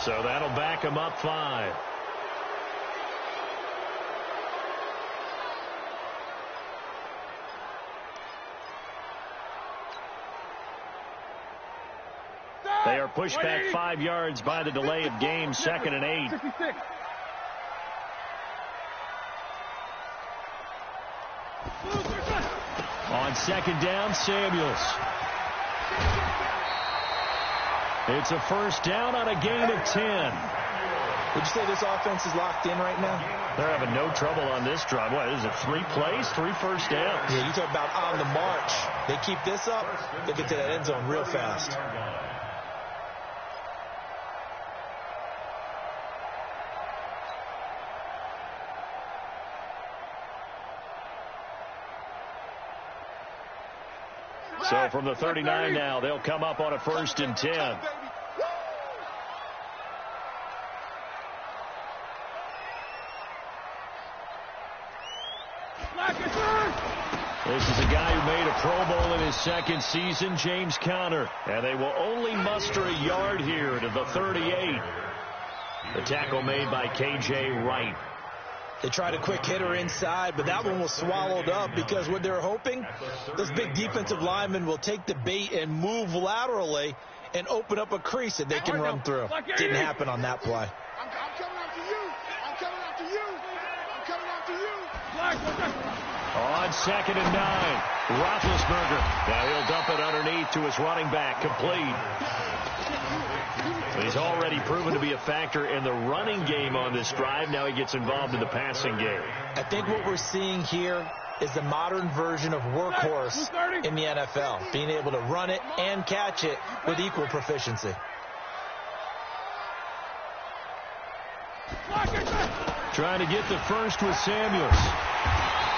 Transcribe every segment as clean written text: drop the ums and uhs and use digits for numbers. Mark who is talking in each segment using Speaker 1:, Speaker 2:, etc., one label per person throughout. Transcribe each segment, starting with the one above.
Speaker 1: So that'll back him up 5. They are pushed back 5 yards by the delay of game, 2nd and 8. On 2nd down, Samuels. It's a first down on a gain of 10.
Speaker 2: Would you say this offense is locked in right now?
Speaker 1: They're having no trouble on this drive. What is it, 3 plays, 3 first downs?
Speaker 2: Yeah, you talk about on the march. They keep this up, they get to that end zone real fast.
Speaker 1: So from the 39 now, they'll come up on a 1st and 10. This is a guy who made a Pro Bowl in his 2nd season, James Conner. And they will only muster a yard here to the 38. The tackle made by K.J. Wright.
Speaker 2: They tried a quick hitter inside, but that one was swallowed up because what they're hoping, those big defensive linemen will take the bait and move laterally and open up a crease that they can run through. Didn't happen on that play.
Speaker 3: I'm coming after you. I'm coming after you. I'm coming after you.
Speaker 1: On 2nd and 9, Roethlisberger. Now he'll dump it underneath to his running back, complete. He's already proven to be a factor in the running game on this drive. Now he gets involved in the passing game.
Speaker 2: I think what we're seeing here is the modern version of workhorse in the NFL, being able to run it and catch it with equal proficiency.
Speaker 1: Trying to get the first with Samuels.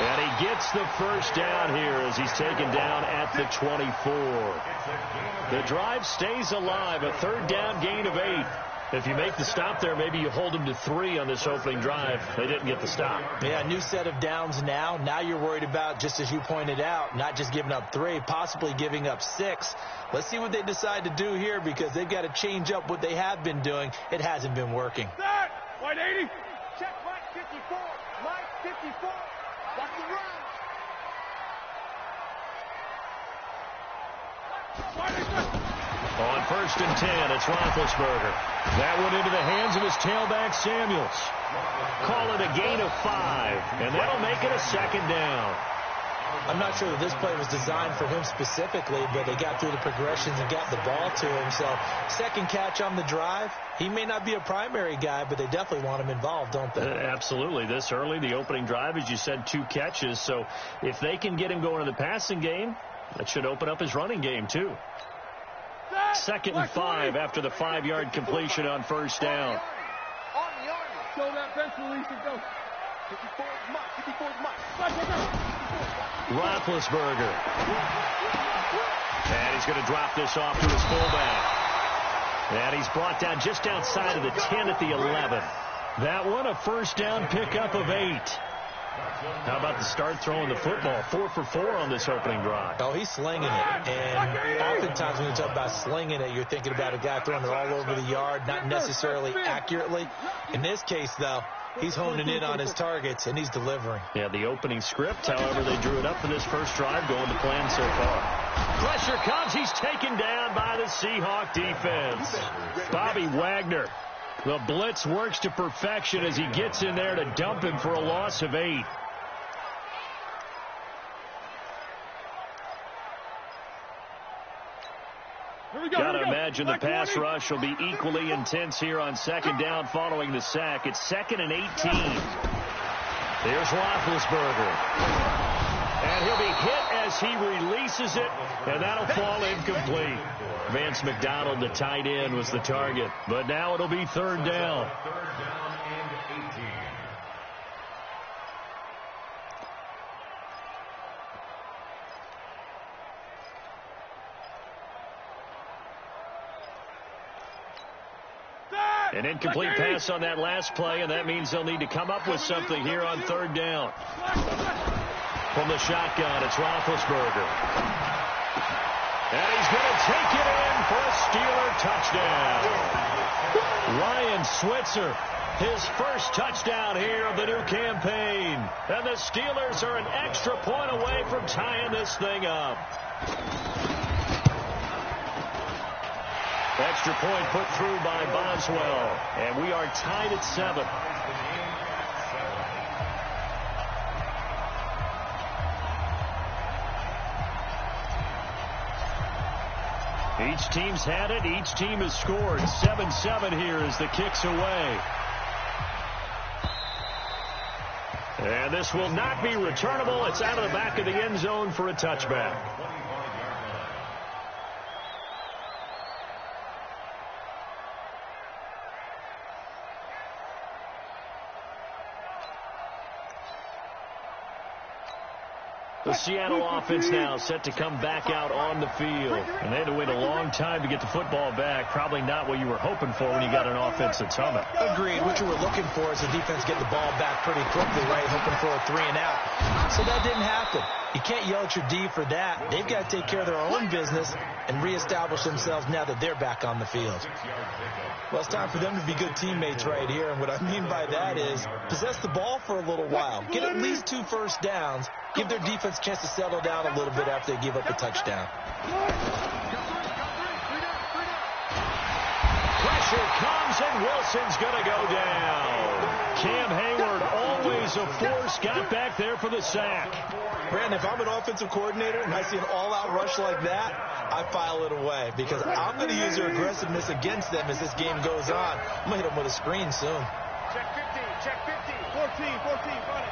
Speaker 1: And he gets the first down here as he's taken down at the 24. The drive stays alive, a 3rd down gain of 8. If you make the stop there, maybe you hold them to 3 on this opening drive. They didn't get the stop.
Speaker 2: Yeah, new set of downs now. Now you're worried about, just as you pointed out, not just giving up 3, possibly giving up 6. Let's see what they decide to do here because they've got to change up what they have been doing. It hasn't been working.
Speaker 3: White 80. Check Mike 54. Mike 54. Watch the run.
Speaker 1: On 1st and 10, it's Roethlisberger. That went into the hands of his tailback, Samuels. Call it a gain of 5, and that'll make it a 2nd down.
Speaker 2: I'm not sure that this play was designed for him specifically, but they got through the progressions and got the ball to him. So 2nd catch on the drive. He may not be a primary guy, but they definitely want him involved, don't they?
Speaker 1: Absolutely. This early, the opening drive, as you said, 2 catches. So if they can get him going in the passing game, that should open up his running game too. 2nd and 5 after the 5-yard completion on 1st down.
Speaker 3: Show that bench release and go. 54 is Mike. 54 is Mike.
Speaker 1: Roethlisberger. And he's going to drop this off to his fullback. And he's brought down just outside of the 10 at the 11. That one a 1st down pickup of 8. How about the start throwing the football? 4 for 4 on this opening drive.
Speaker 2: Oh, he's slinging it. And oftentimes when you talk about slinging it, you're thinking about a guy throwing it all over the yard, not necessarily accurately. In this case, though, he's honing in on his targets, and he's delivering.
Speaker 1: Yeah, the opening script, however, they drew it up for this first drive, going to plan so far. Pressure comes. He's taken down by the Seahawk defense. Bobby Wagner. The blitz works to perfection as he gets in there to dump him for a loss of 8. Gotta imagine the pass rush will be equally intense here on 2nd down following the sack. It's 2nd and 18. There's Roethlisberger. And he'll be hit as he releases it, and that'll fall incomplete. Vance McDonald, the tight end, was the target. But now it'll be 3rd down. An incomplete pass on that last play, and that means they'll need to come up with something here on 3rd down. From the shotgun, it's Roethlisberger. And he's going to take it in for a Steeler touchdown. Ryan Switzer, his first touchdown here of the new campaign. And the Steelers are an extra point away from tying this thing up. Extra point put through by Boswell. And we are tied at 7. Each team's had it. Each team has scored. 7-7 here as the kick's away. And this will not be returnable. It's out of the back of the end zone for a touchback. The Seattle offense now set to come back out on the field. And they had to wait a long time to get the football back. Probably not what you were hoping for when you got an offense that's humming.
Speaker 2: Agreed. What you were looking for is the defense get the ball back pretty quickly, right? Hoping for a 3 and out. So that didn't happen. You can't yell at your D for that. They've got to take care of their own business and reestablish themselves now that they're back on the field. Well, it's time for them to be good teammates right here. And what I mean by that is possess the ball for a little while. Get at least 2 first downs. Give their defense a chance to settle down a little bit after they give up a touchdown.
Speaker 1: Pressure comes, and Wilson's going to go down. Cam Hayward, always a force, got back there for the sack.
Speaker 2: Brandon, if I'm an offensive coordinator and I see an all-out rush like that, I file it away because I'm going to use their aggressiveness against them as this game goes on. I'm going to hit them with a screen soon.
Speaker 3: Check 15, check 15. 14, run it.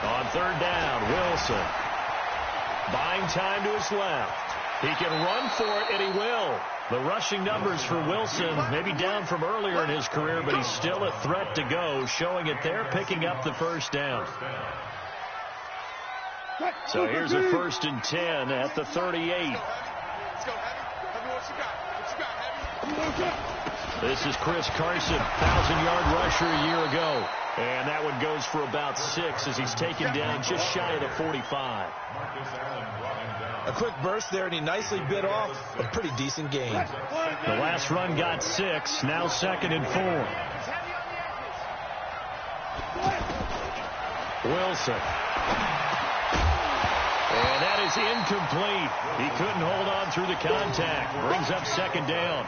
Speaker 1: On third down, Wilson. Buying time to his left. He can run for it, and he will. The rushing numbers for Wilson maybe down from earlier in his career, but he's still a threat to go, showing it there, picking up the first down. So here's a 1st and 10 at the 38.
Speaker 3: Let's go, Heavy. What you got, Heavy?
Speaker 1: This is Chris Carson, 1,000-yard rusher a year ago. And that one goes for about 6 as he's taken down just shy of the 45.
Speaker 2: A quick burst there, and he nicely bit off a pretty decent gain.
Speaker 1: The last run got 6, now 2nd and 4. Wilson. And that is incomplete. He couldn't hold on through the contact. Brings up 2nd down.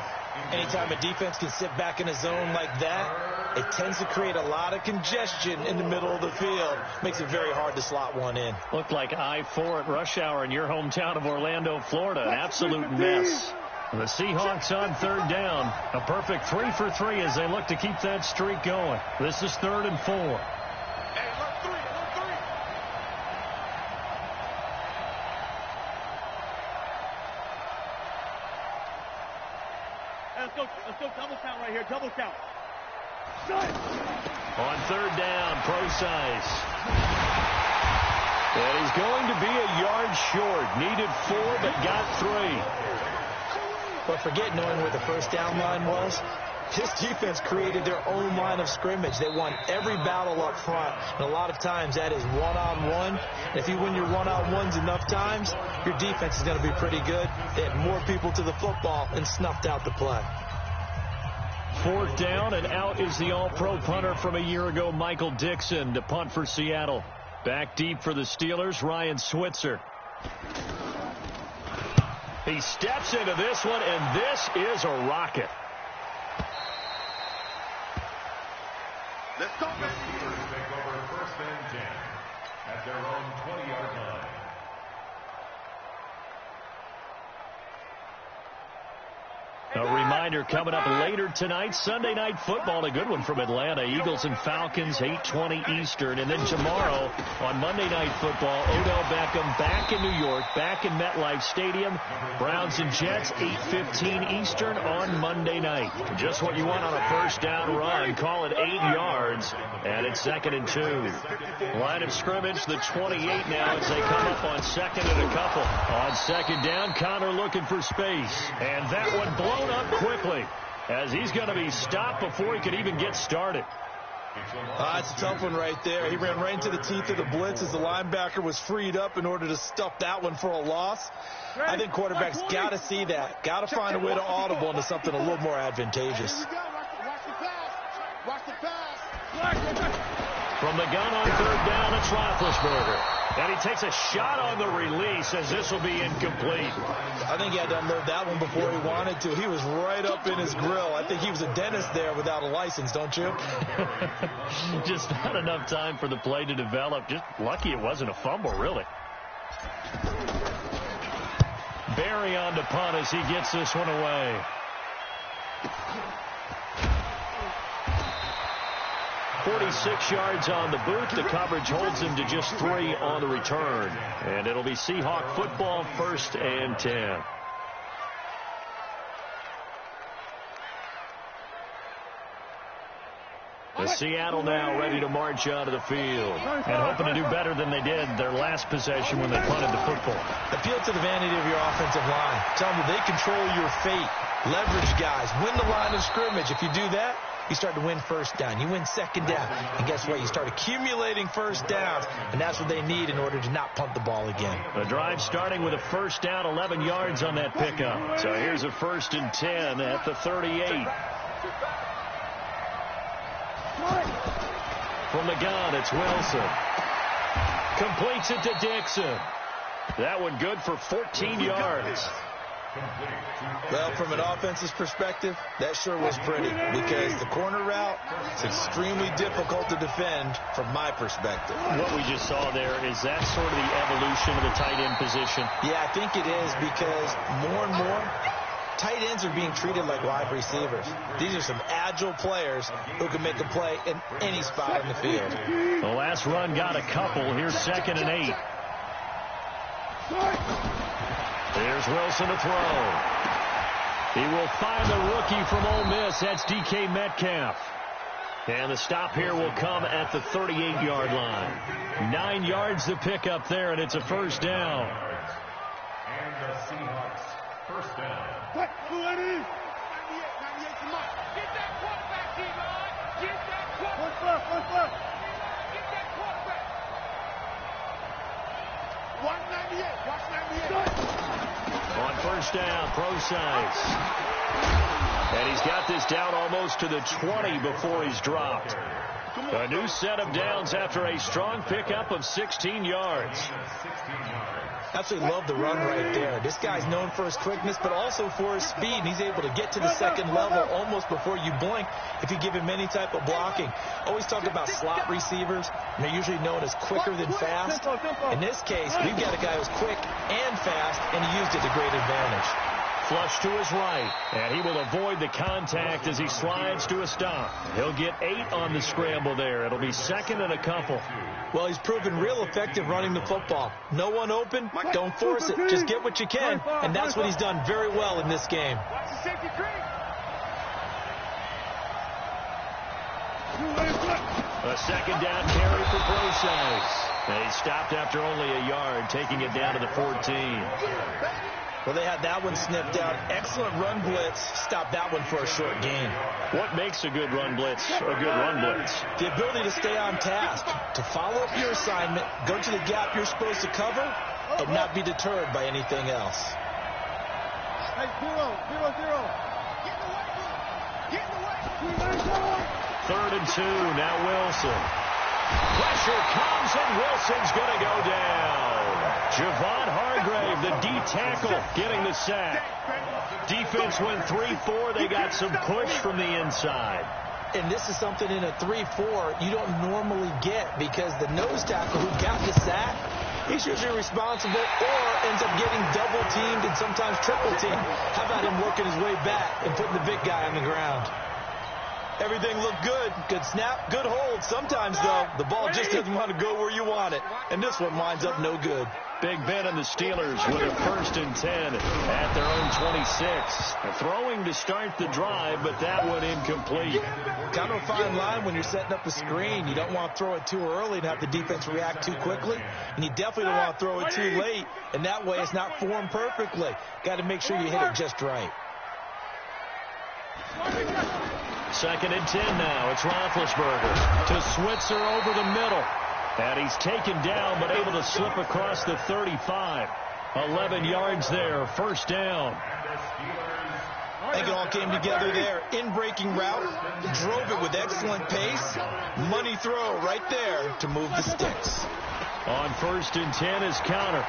Speaker 2: Anytime a defense can sit back in a zone like that, it tends to create a lot of congestion in the middle of the field. Makes it very hard to slot one in.
Speaker 1: Looked like I-4 at rush hour in your hometown of Orlando, Florida. An absolute mess. The Seahawks on 3rd down. A perfect 3 for 3 as they look to keep that streak going. This is 3rd and 4.
Speaker 3: Hey, look 3. Let's go double count right here, double count.
Speaker 1: On 3rd down, Procise. And he's going to be a yard short. Needed 4, but got 3.
Speaker 2: But forget knowing where the first down line was. This defense created their own line of scrimmage. They won every battle up front. And a lot of times that is one-on-one. And if you win your one-on-ones enough times, your defense is going to be pretty good. They had more people to the football and snuffed out the play.
Speaker 1: 4th down, and out is the all-pro punter from a year ago, Michael Dixon, to punt for Seattle. Back deep for the Steelers, Ryan Switzer. He steps into this one, and this is a rocket.
Speaker 3: Let's go, baby.
Speaker 4: Steelers take over 1st and 10 at their own 20-yard line.
Speaker 1: A reminder coming up later tonight, Sunday Night Football, a good one from Atlanta. Eagles and Falcons, 8:20 Eastern. And then tomorrow on Monday Night Football, Odell Beckham back in New York, back in MetLife Stadium. Browns and Jets, 8:15 Eastern on Monday night. Just what you want on a 1st down run. Call it 8 yards, and it's 2nd and 2. Line of scrimmage, the 28 now as they come up on 2nd and a couple. On 2nd down, Connor looking for space. And that one blown up quickly as he's going to be stopped before he could even get started.
Speaker 2: It's a tough one right there. He ran right into the teeth of the blitz as the linebacker was freed up in order to stuff that one for a loss. I think quarterbacks got to see that. Got to find a way to audible into something a little more advantageous.
Speaker 3: Watch the pass.
Speaker 1: From the gun on third down, it's Roethlisberger. And he takes a shot on the release as this will be incomplete.
Speaker 2: I think he had to unload that one before he wanted to. He was right up in his grill. I think he was a dentist there without a license, don't you?
Speaker 1: Just not enough time for the play to develop. Just lucky it wasn't a fumble, really. Barry on to punt as he gets this one away. .46 yards on the boot. The coverage holds him to just 3 on the return. And it'll be Seahawk football, 1st and 10. Seattle now ready to march out of the field and hoping to do better than they did their last possession when they punted the football.
Speaker 2: Appeal to the vanity of your offensive line. Tell them that they control your fate. Leverage guys. Win the line of scrimmage. If you do that, you start to win first down. You win second down. And guess what? You start accumulating first downs, and that's what they need in order to not punt the ball again.
Speaker 1: The drive starting with a first down, 11 yards on that pickup. So here's a 1st and 10 at the 38. From the gun, it's Wilson. Completes it to Dixon. That one good for 14 yards.
Speaker 2: Well, from an offense's perspective, that sure was pretty because the corner route is extremely difficult to defend from my perspective.
Speaker 1: What we just saw there, is that sort of the evolution of the tight end position?
Speaker 2: Yeah, I think it is because more and more tight ends are being treated like wide receivers. These are some agile players who can make a play in any spot on the field.
Speaker 1: The last run got a couple. Here's 2nd and 8. There's Wilson to throw. He will find the rookie from Ole Miss. That's DK Metcalf. And the stop here will come at the 38-yard line. 9 yards to pick up there, and it's a 1st down.
Speaker 4: And the Seahawks, 1st down.
Speaker 3: What? 98, come on. Get that quarterback, T-Rod. Get that quarterback. What's left? Get that quarterback. 198. Watch 98.
Speaker 1: On 1st down, Procise. And he's got this down almost to the 20 before he's dropped. A new set of downs after a strong pickup of 16 yards.
Speaker 2: Absolutely love the run right there. This guy's known for his quickness, but also for his speed. And he's able to get to the second level almost before you blink if you give him any type of blocking. Always talk about slot receivers, and they're usually known as quicker than fast. In this case, we've got a guy who's quick and fast, and he used it to great advantage.
Speaker 1: Flush to his right, and he will avoid the contact as he slides to a stop. He'll get 8 on the scramble there. It'll be 2nd and a couple.
Speaker 2: Well, he's proven real effective running the football. No one open, don't force it. Just get what you can, and that's what he's done very well in this game.
Speaker 1: A 2nd down carry for Procise. And he stopped after only a yard, taking it down to the 14.
Speaker 2: Well, they had that one snipped out. Excellent run blitz. Stopped that one for a short gain.
Speaker 1: What makes a good run blitz a good run blitz?
Speaker 2: The ability to stay on task, to follow up your assignment, go to the gap you're supposed to cover, and not be deterred by anything else.
Speaker 3: Hey, 0-0. Get in the way.
Speaker 1: 3rd and 2. Now Wilson. Pressure comes, and Wilson's going to go down. Javon Hargrave, the D tackle, getting the sack. Defense went 3-4. They got some push from the inside.
Speaker 2: And this is something in a 3-4 you don't normally get because the nose tackle who got the sack, he's usually responsible or ends up getting double teamed and sometimes triple teamed. How about him working his way back and putting the big guy on the ground? Everything looked good. Good snap, good hold. Sometimes, though, the ball just doesn't want to go where you want it. And this one winds up no good.
Speaker 1: Big Ben and the Steelers with a 1st and 10 at their own 26. Throwing to start the drive, but that one incomplete.
Speaker 2: Kind of a fine line when you're setting up a screen. You don't want to throw it too early and have the defense react too quickly. And you definitely don't want to throw it too late. And that way it's not formed perfectly. Got to make sure you hit it just right.
Speaker 1: 2nd and 10 now. It's Roethlisberger to Switzer over the middle. And he's taken down, but able to slip across the 35. 11 yards there, first down.
Speaker 2: I think it all came together there. In-breaking route, drove it with excellent pace. Money throw right there to move the sticks.
Speaker 1: On 1st and 10 is Counter.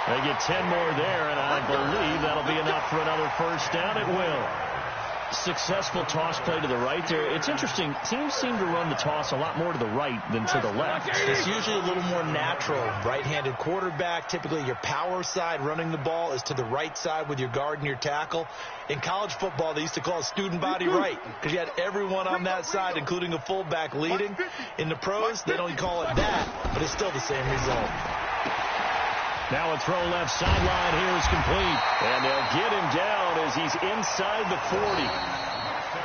Speaker 1: They get 10 more there, and I believe that'll be enough for another first down. It will. Successful toss play to the right there. It's interesting. Teams seem to run the toss a lot more to the right than to the left.
Speaker 2: It's usually a little more natural. Right-handed quarterback, typically your power side running the ball is to the right side with your guard and your tackle. In college football, they used to call it student body right because you had everyone on that side, including a fullback leading. In the pros, they don't call it that, but it's still the same result.
Speaker 1: Now a throw left sideline here is complete. And they'll get him down as he's inside the 40.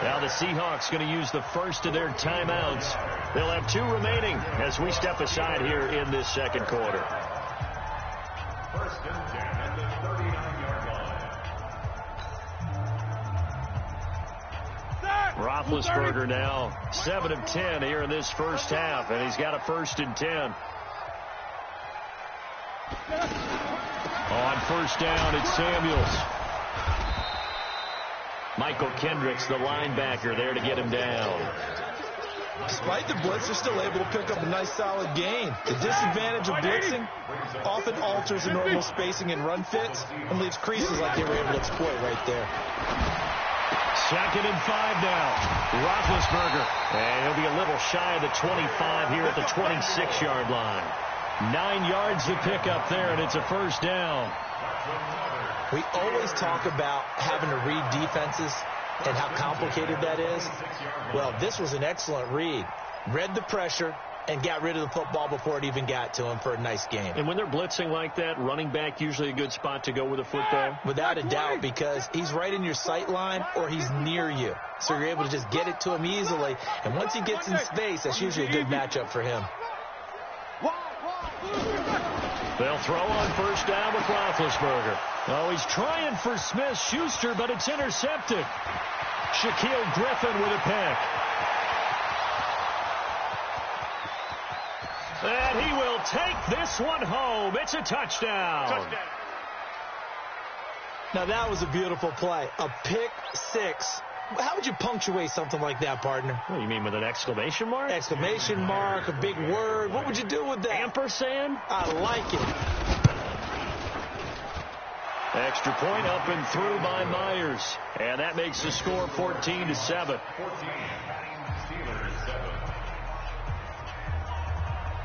Speaker 1: Now the Seahawks going to use the first of their timeouts. They'll have 2 remaining as we step aside here in this second quarter.
Speaker 4: 1st and 10 at the 39-yard line.
Speaker 1: Roethlisberger now 7 of 10 here in this first half, and he's got a 1st and 10. On 1st down, it's Samuels. Michael Kendricks, the linebacker, there to get him down.
Speaker 2: Despite the blitz, they're still able to pick up a nice solid gain. The disadvantage of blitzing often alters the normal spacing and run fits and leaves creases like they were able to exploit right there.
Speaker 1: 2nd and 5 now. Roethlisberger. And he'll be a little shy of the 25 here at the 26-yard line. 9 yards to pick up there, and it's a first down.
Speaker 2: We always talk about having to read defenses and how complicated that is. Well, this was an excellent read. Read the pressure and got rid of the football before it even got to him for a nice gain.
Speaker 1: And when they're blitzing like that, running back usually a good spot to go with the football?
Speaker 2: Without a doubt, because he's right in your sight line or he's near you. So you're able to just get it to him easily. And once he gets in space, that's usually a good matchup for him.
Speaker 1: They'll throw on 1st down with Roethlisberger. Oh, he's trying for Smith-Schuster, but it's intercepted. Shaquille Griffin with a pick. And he will take this one home. It's a touchdown.
Speaker 2: Now, that was a beautiful play. A pick 6. How would you punctuate something like that, partner?
Speaker 1: What do you mean, with an exclamation mark?
Speaker 2: Exclamation mark, a big word. What would you do with that?
Speaker 1: Ampersand?
Speaker 2: I like it.
Speaker 1: Extra point up and through by Myers. And that makes the score 14-7.
Speaker 4: 14, Steelers 7.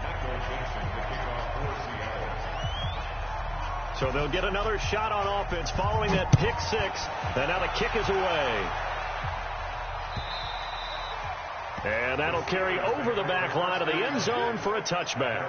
Speaker 4: Michael Jackson to kick off for Seattle.
Speaker 1: So they'll get another shot on offense following that pick 6. And now the kick is away. And that'll carry over the back line of the end zone for a touchback.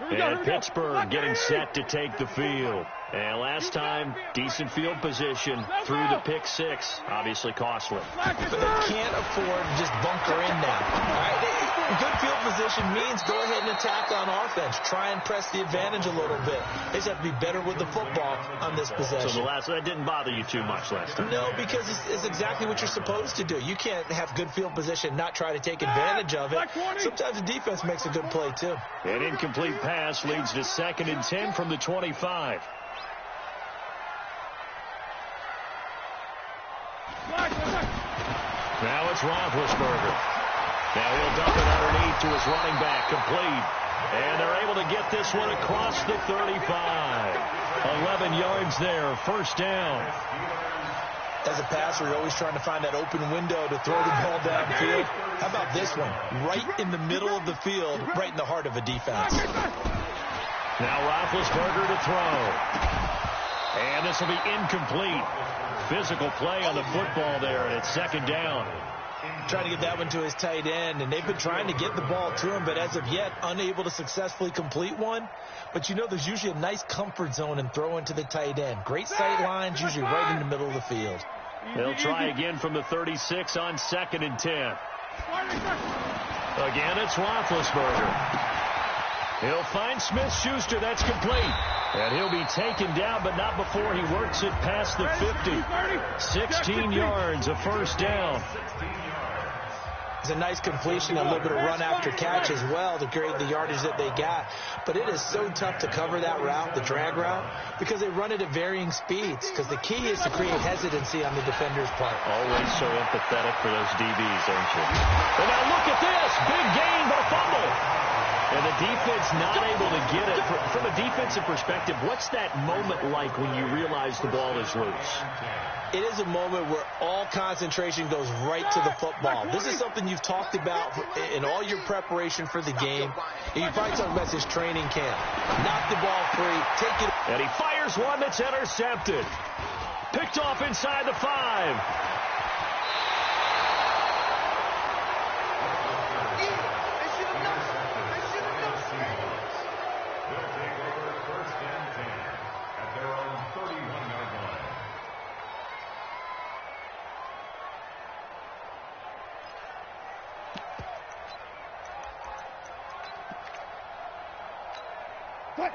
Speaker 1: And Pittsburgh getting set to take the field. And last time, decent field position through the pick 6. Obviously costly.
Speaker 2: But they can't afford to just bunker in now. All right? Good field position means go ahead and attack on offense. Try and press the advantage a little bit. They just have to be better with the football on this possession.
Speaker 1: So that didn't bother you too much last time?
Speaker 2: No, because it's exactly what you're supposed to do. You can't have good field position, not try to take advantage of it. Sometimes the defense makes a good play, too.
Speaker 1: An incomplete pass leads to 2nd and 10 from the 25. Now it's Roethlisberger. Now he'll dump it underneath to his running back, complete. And they're able to get this one across the 35. 11 yards there, first down.
Speaker 2: As a passer, you're always trying to find that open window to throw the ball downfield. How about this one? Right in the middle of the field, right in the heart of a defense.
Speaker 1: Now Roethlisberger to throw. And this will be incomplete. Physical play on the football there, and it's 2nd down.
Speaker 2: Trying to get that one to his tight end, and they've been trying to get the ball to him, but as of yet, unable to successfully complete one. But you know there's usually a nice comfort zone in throwing to the tight end. Great sight lines, usually right in the middle of the field.
Speaker 1: They'll try again from the 36 on 2nd and 10. Again, it's Roethlisberger. He'll find Smith-Schuster. That's complete. And he'll be taken down, but not before he works it past the 50. 16 yards, a first down.
Speaker 2: It's a nice completion, a little bit of run after catch as well to create the yardage that they got. But it is so tough to cover that route, the drag route, because they run it at varying speeds. Because the key is to create hesitancy on the defender's part.
Speaker 1: Always so empathetic for those DBs, aren't you? And now look at this. Big gain, but a fumble. And the defense not able to get it. From a defensive perspective, what's that moment like when you realize the ball is loose?
Speaker 2: It is a moment where all concentration goes right to the football. This is something you've talked about in all your preparation for the game. And you probably talk about this training camp. Knock the ball free, take it.
Speaker 1: And he fires one that's intercepted. Picked off inside the 5.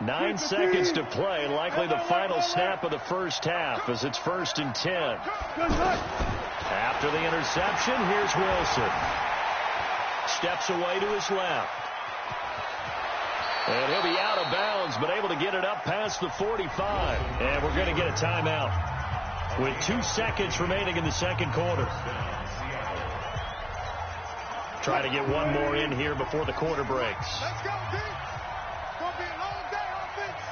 Speaker 1: Nine seconds to play, likely the final snap of the first half as it's 1st and 10. After the interception, here's Wilson. Steps away to his left. And he'll be out of bounds, but able to get it up past the 45. And we're going to get a timeout with 2 seconds remaining in the second quarter. Try to get one more in here before the quarter breaks.
Speaker 3: Let's go, D. It's going to be a long day, offense.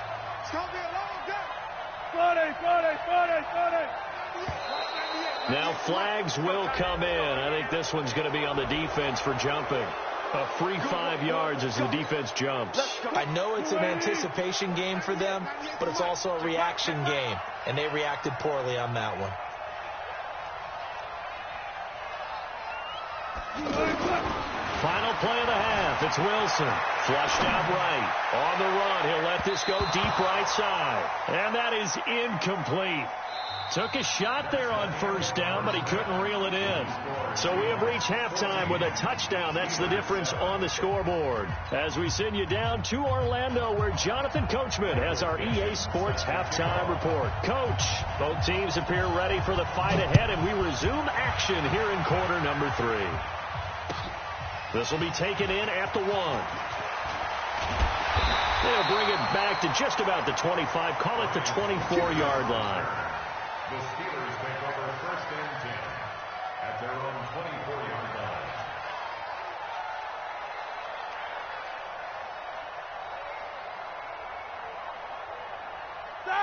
Speaker 3: It's going to be a long day. 40.
Speaker 1: Now flags will come in. I think this one's going to be on the defense for jumping. A free 5 yards as the defense jumps.
Speaker 2: I know it's an anticipation game for them, but it's also a reaction game, and they reacted poorly on that one.
Speaker 1: Final play of the half. It's Wilson. Flushed out right. On the run. He'll let this go deep right side. And that is incomplete. Took a shot there on first down, but he couldn't reel it in. So we have reached halftime with a touchdown. That's the difference on the scoreboard. As we send you down to Orlando, where Jonathan Coachman has our EA Sports halftime report. Coach, both teams appear ready for the fight ahead, and we resume action here in quarter number 3. This will be taken in at the 1. They'll bring it back to just about the 25. Call it the 24-yard line.
Speaker 4: The Steelers take over 1st and 10 at their own 24-yard line.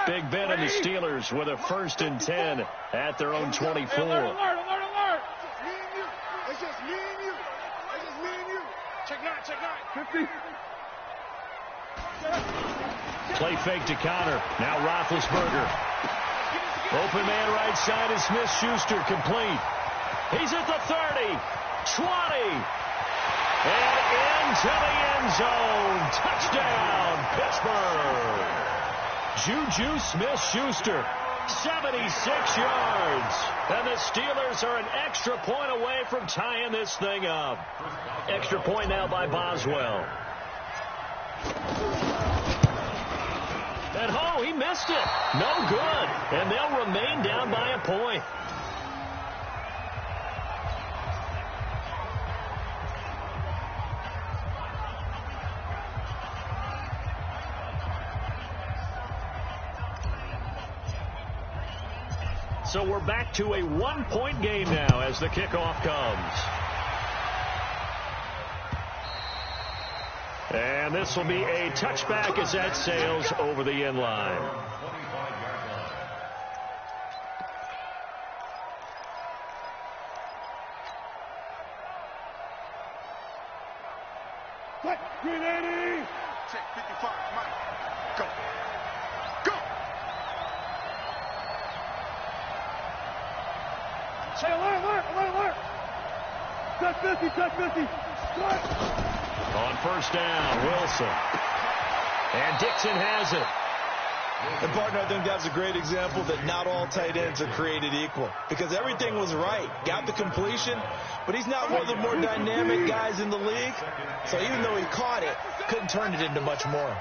Speaker 1: Big Ben and the Steelers with a 1st and 10 at their own 24.
Speaker 3: Alert. It's just me and you. It's just me and you. Check 9. 50.
Speaker 1: Play fake to Connor. Now Roethlisberger. Open man right side is Smith-Schuster, complete. He's at the 30, 20, and into the end zone. Touchdown, Pittsburgh. Juju Smith-Schuster, 76 yards. And the Steelers are an extra point away from tying this thing up. Extra point now by Boswell. And oh, he missed it. No good. And they'll remain down by a point. So we're back to a 1-point game now as the kickoff comes. And this will be a touchback as that sails over the end line.
Speaker 3: Green 80. Check 55. Mike. Go. Hey, alert. Touch 50.
Speaker 1: On first down, Wilson. And Dixon has it.
Speaker 2: And, partner, I think that's a great example that not all tight ends are created equal, because everything was right. Got the completion, but he's not one of the more dynamic guys in the league. So even though he caught it, couldn't turn it into much more.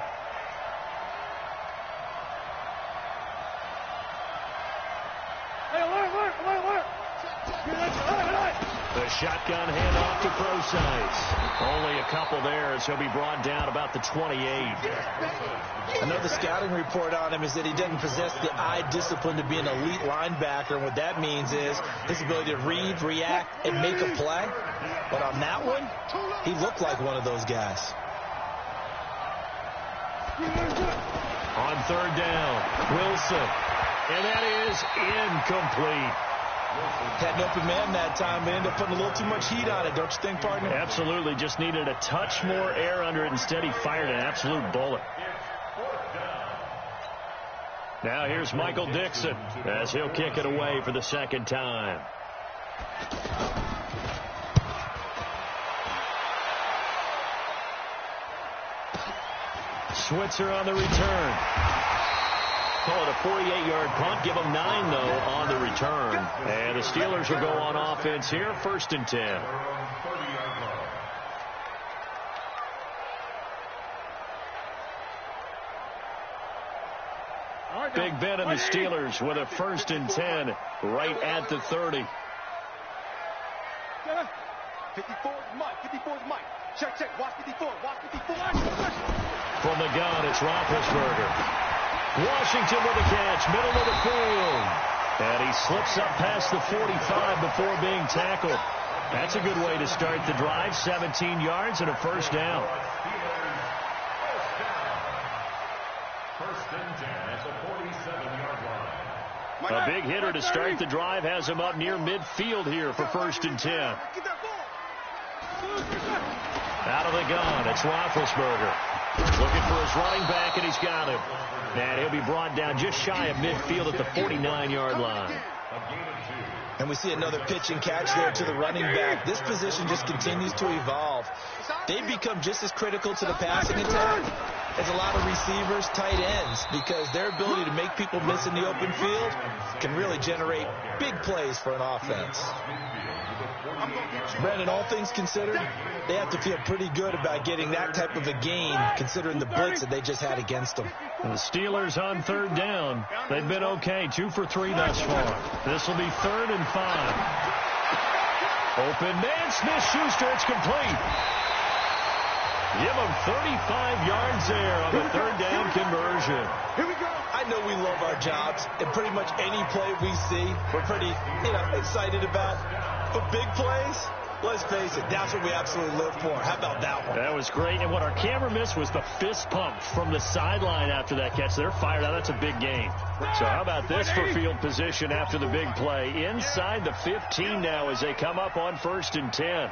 Speaker 1: The shotgun handoff to Procise. Only a couple there as he'll be brought down about the 28.
Speaker 2: Another scouting report on him is that he doesn't possess the eye discipline to be an elite linebacker. And what that means is his ability to read, react, and make a play. But on that one, he looked like one of those guys.
Speaker 1: On third down, Wilson. And that is incomplete.
Speaker 2: Had an open man that time, but ended up putting a little too much heat on it, don't you think, partner?
Speaker 1: Absolutely. Just needed a touch more air under it. Instead, he fired an absolute bullet. Now here's Michael Dixon as he'll kick it away for the second time. Switzer on the return. Call it a 48-yard punt. Give them 9, though, on the return. And the Steelers will go on offense here, 1st and 10. Big Ben and the Steelers with a 1st and 10 right at the 30.
Speaker 3: 54 is Mike. 54 is Mike. Check. Watch 54. Watch 54.
Speaker 1: From the gun, it's Roethlisberger. Washington with a catch, middle of the field. And he slips up past the 45 before being tackled. That's a good way to start the drive. 17 yards and a 1st down.
Speaker 4: 1st and 10 at the 47-yard line.
Speaker 1: A big hitter to start the drive has him up near midfield here for 1st and 10. Out of the gun, it's Roethlisberger. Looking for his running back, and he's got him. And he'll be brought down just shy of midfield at the 49-yard line.
Speaker 2: And we see another pitch and catch there to the running back. This position just continues to evolve. They've become just as critical to the passing attack as a lot of receivers, tight ends, because their ability to make people miss in the open field can really generate big plays for an offense. Brandon, all things considered, they have to feel pretty good about getting that type of a gain, considering the blitz that they just had against them.
Speaker 1: The Steelers on 3rd down. They've been okay, 2 for 3 thus far. This will be 3rd and 5. Open man, Smith-Schuster, it's complete. Give them 35 yards there on the 3rd down conversion.
Speaker 3: Here we go.
Speaker 2: I know we love our jobs, and pretty much any play we see, we're pretty, excited about. But big plays, let's face it, that's what we absolutely live for. How about that one?
Speaker 1: That was great. And what our camera missed was the fist pump from the sideline after that catch. They're fired out. That's a big gain. So how about this for field position after the big play? Inside the 15 now as they come up on 1st and 10.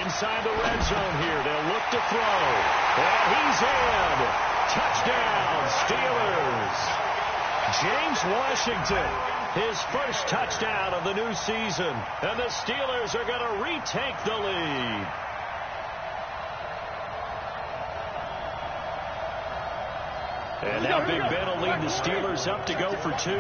Speaker 1: Inside the red zone here. They'll look to throw. And he's in. Touchdown, Steelers. James Washington, his 1st touchdown of the new season. And the Steelers are going to retake the lead. And now Big Ben will lead the Steelers up to go for 2.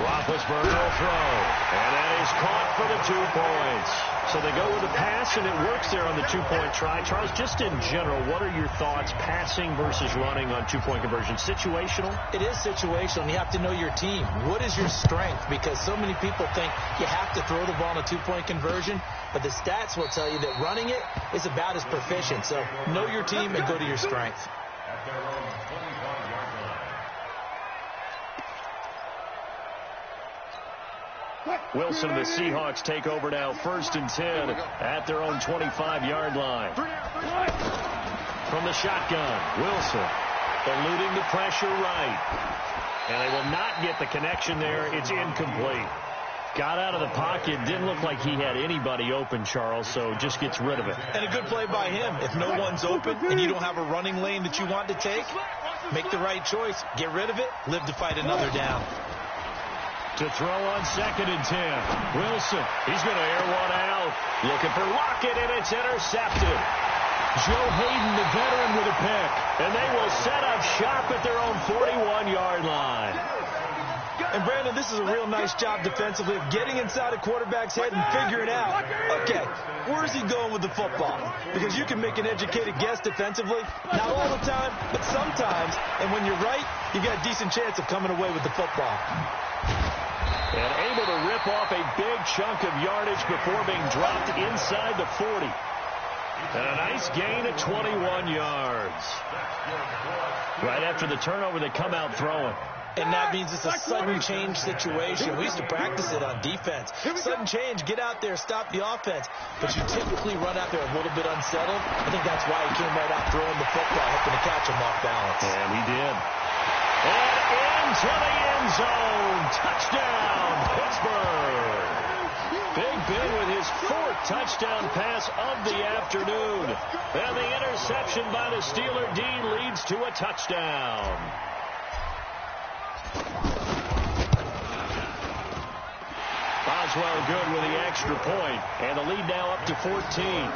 Speaker 1: Roethlisberger will throw. And that is caught for the 2 points. So they go with the pass, and it works there on the 2-point try. Charles, just in general, what are your thoughts, passing versus running on 2-point conversion? Situational?
Speaker 2: It is situational, and you have to know your team. What is your strength? Because so many people think you have to throw the ball on a 2-point conversion, but the stats will tell you that running it is about as proficient. So know your team and go to your strength.
Speaker 4: At their own 25-yard line.
Speaker 1: Wilson and the Seahawks take over now, 1st and 10 at their own 25-yard line. From the shotgun, Wilson eluding the pressure right. And they will not get the connection there. It's incomplete. Got out of the pocket. Didn't look like he had anybody open, Charles, so just gets rid of it.
Speaker 2: And a good play by him. If no one's open and you don't have a running lane that you want to take, make the right choice. Get rid of it. Live to fight another down.
Speaker 1: To throw on 2nd and 10. Wilson, he's going to air one out. Looking for Lockett, and it's intercepted. Joe Hayden, the veteran, with a pick. And they will set up shop at their own 41-yard line.
Speaker 2: And, Brandon, this is a real nice job defensively of getting inside a quarterback's head and figuring out, okay, where is he going with the football? Because you can make an educated guess defensively. Not all the time, but sometimes. And when you're right, you've got a decent chance of coming away with the football.
Speaker 1: And able to rip off a big chunk of yardage before being dropped inside the 40. And a nice gain of 21 yards. Right after the turnover, they come out throwing.
Speaker 2: And that means it's a sudden change situation. We used to practice it on defense. Sudden change, get out there, stop the offense. But you typically run out there a little bit unsettled. I think that's why he came right out throwing the football, hoping to catch him off balance.
Speaker 1: And he did. And into the end zone. Touchdown, Pittsburgh. Big Ben with his 4th touchdown pass of the afternoon. And the interception by the Steeler D leads to a touchdown. Boswell good with the extra point, and the lead now up to 14.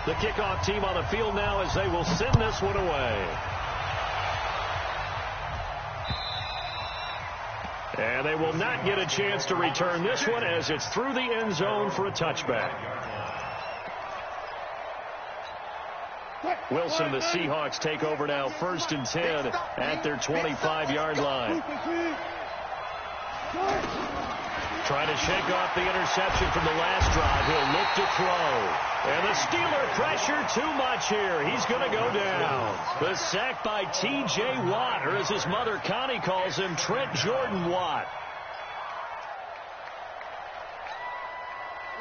Speaker 1: The kickoff team on the field now as they will send this one away. And they will not get a chance to return this one as it's through the end zone for a touchback. Wilson and the Seahawks take over now, 1st and 10 at their 25-yard line. Trying to shake off the interception from the last drive. He'll look to throw. And the Steeler pressure too much here. He's going to go down. The sack by T.J. Watt, or as his mother Connie calls him, Trent Jordan Watt.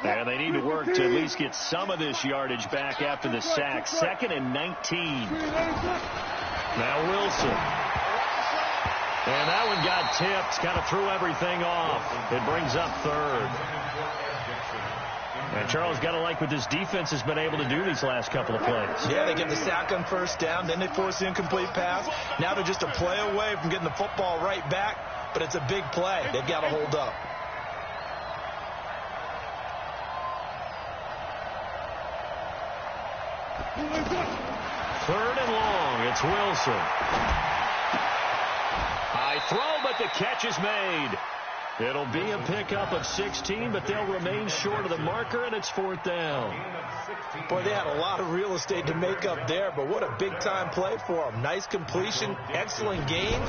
Speaker 1: And they need to work to at least get some of this yardage back after the sack. 2nd and 19. Now Wilson. And that one got tipped. Kind of threw everything off. It brings up 3rd. And Charles, got to like what this defense has been able to do these last couple of plays.
Speaker 2: Yeah, they get the sack on 1st down. Then they force the incomplete pass. Now they're just a play away from getting the football right back. But it's a big play. They've got to hold up.
Speaker 1: Third and long. It's Wilson. High throw, but the catch is made. It'll be a pickup of 16, but they'll remain short of the marker, and it's 4th down.
Speaker 2: Boy, they had a lot of real estate to make up there, but what a big-time play for them. Nice completion, excellent gain.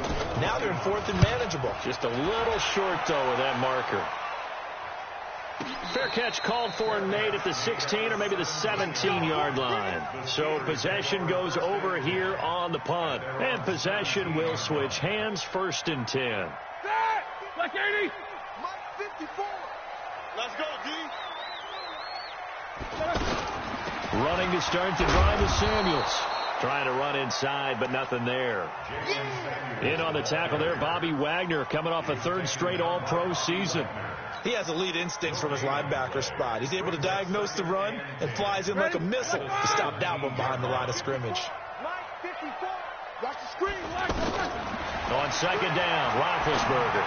Speaker 2: Now they're in 4th and manageable.
Speaker 1: Just a little short, though, of that marker. Fair catch called for and made at the 16 or maybe the 17-yard line. So possession goes over here on the punt. And possession will switch hands, 1st and 10.
Speaker 3: Black 80. Mike 54. Let's go, D.
Speaker 1: Running to start the drive is Samuels. Trying to run inside, but nothing there. In on the tackle there, Bobby Wagner, coming off a 3rd straight All-Pro season.
Speaker 2: He has elite instincts from his linebacker spot. He's able to diagnose the run and flies in like a missile to stop that one behind the line of scrimmage.
Speaker 3: Mike 54. Watch the screen. Watch the screen.
Speaker 1: On 2nd down, Roethlisberger.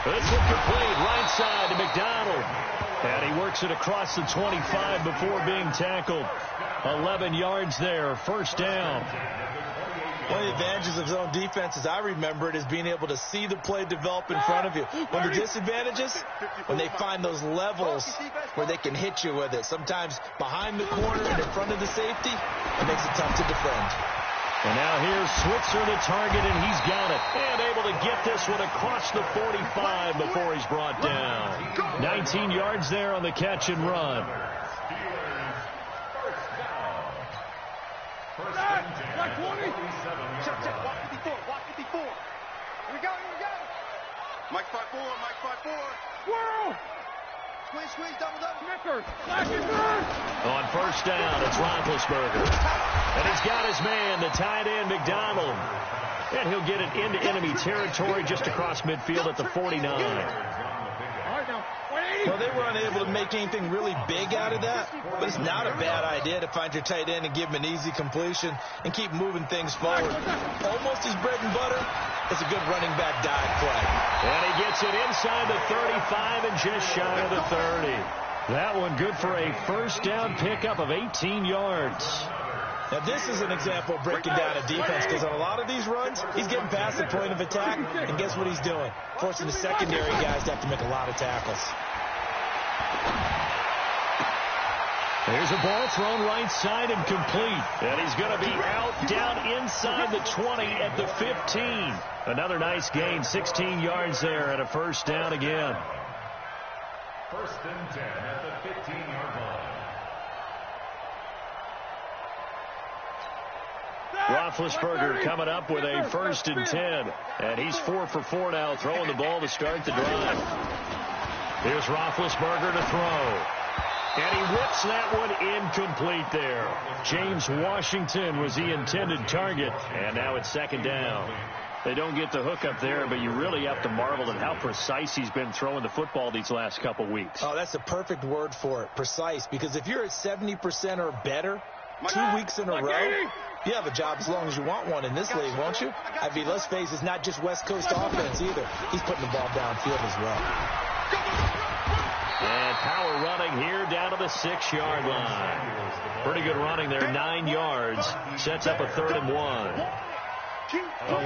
Speaker 1: This one complete, right side to McDonald. And he works it across the 25 before being tackled. 11 yards there, 1st down.
Speaker 2: One of the advantages of zone defense, as I remember it, is being able to see the play develop in front of you. One of the disadvantages, when they find those levels where they can hit you with it. Sometimes behind the corner and in front of the safety, it makes it tough to defend.
Speaker 1: And now here's Switzer, the target, and he's got it. And able to get this one across the 45 before he's brought down. 19 yards there on the catch and run.
Speaker 3: Black 20. Check. Walk 54. Walk 54. Here we go. Mike 5-4. Mike 5-4. Swirl. Squeeze, double. Snickers. Black and burn.
Speaker 1: On 1st down, it's Roethlisberger. And he's got his man, the tight end, McDonald. And he'll get it into enemy territory just across midfield at the 49.
Speaker 3: All right, now. 180.
Speaker 2: Well, they were unable to make anything really big out of that, but it's not a bad idea to find your tight end and give him an easy completion and keep moving things forward. Almost his bread and butter. It's a good running back dive play.
Speaker 1: And he gets it inside the 35 and just shy of the 30. That one good for a first down pickup of 18 yards.
Speaker 2: Now, this is an example of breaking down a defense, because on a lot of these runs, he's getting past the point of attack, and guess what he's doing? Forcing the secondary guys to have to make a lot of tackles.
Speaker 1: There's a ball thrown right side and complete. And he's going to be out down inside the 20 at the 15. Another nice gain, 16 yards there, and a first down again.
Speaker 4: First and 10 at the 15-yard line.
Speaker 1: Roethlisberger coming up with a first and 10. And he's 4 for 4 now, throwing the ball to start the drive. Here's Roethlisberger to throw. And he whips that one incomplete there. James Washington was the intended target. And now it's second down. They don't get the hook up there, but you really have to marvel at how precise he's been throwing the football these last couple weeks.
Speaker 2: Oh, that's the perfect word for it, precise. Because if you're at 70% or better 2 weeks in a row, you have a job as long as you want one in this league, won't you? I mean, let's face it, it's not just West Coast offense either. He's putting the ball downfield as well.
Speaker 1: And power running here down to the 6-yard line. Pretty good running there, 9 yards. Sets up a 3rd and 1.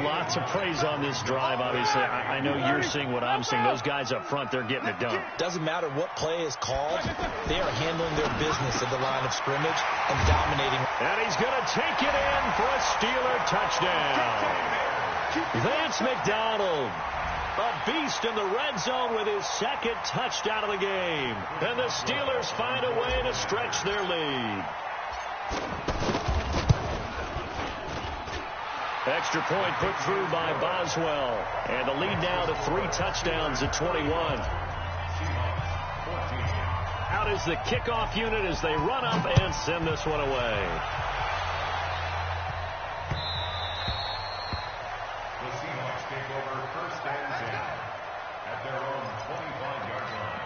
Speaker 1: Lots of praise on this drive, obviously. I know you're seeing what I'm seeing. Those guys up front, they're getting it done.
Speaker 2: Doesn't matter what play is called. They are handling their business at the line of scrimmage and dominating.
Speaker 1: And he's going to take it in for a Steeler touchdown. Vance McDonald, a beast in the red zone with his second touchdown of the game. And the Steelers find a way to stretch their lead. Extra point put through by Boswell. And the lead now to 3 touchdowns at 21. Out is the kickoff unit as they run up and send this one away.
Speaker 4: The Seahawks take over first and 10 at their own 25-yard line.